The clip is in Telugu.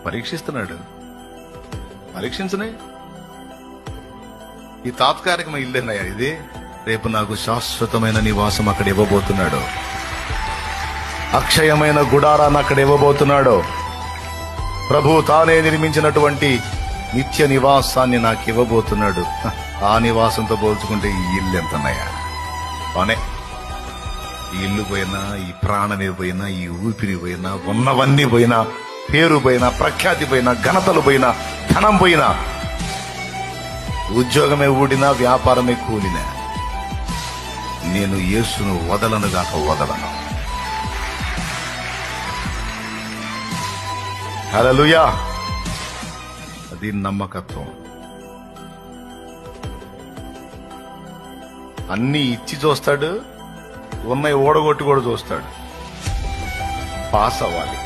పరీక్షిస్తున్నాడు. పరీక్షించనే. ఈ తాత్కాలికమైన ఇల్లేనయ్యా ఇది. రేపు నాకు శాశ్వతమైన నివాసం అక్కడ ఇవ్వబోతున్నాడు. అక్షయమైన గుడారాన్ని అక్కడ ఇవ్వబోతున్నాడు. ప్రభు తానే నిర్మించినటువంటి నిత్య నివాసాన్ని నాకు ఇవ్వబోతున్నాడు. ఆ నివాసంతో పోల్చుకుంటే ఈ ఇల్లు ఎంతన్నాయా? అవునే, ఈ ఇల్లు పోయినా, ఈ ప్రాణమే పోయినా, ఈ ఊపిరి పోయినా, ఉన్నవన్నీ పోయినా, పేరు పోయినా, ప్రఖ్యాతి పోయినా, ఘనతలు పోయినా, ధనం పోయినా, ఉద్యోగమే ఊడినా, వ్యాపారమే కూలినా, నేను యేసును వదలనుగాక వదలను. హల్లెలూయా. అది నమ్మకత్వం. అన్ని ఇచ్చి చూస్తాడు, ఉన్నాయి ఓడగొట్టి కూడా చూస్తాడు. పాస్ అవ్వాలి.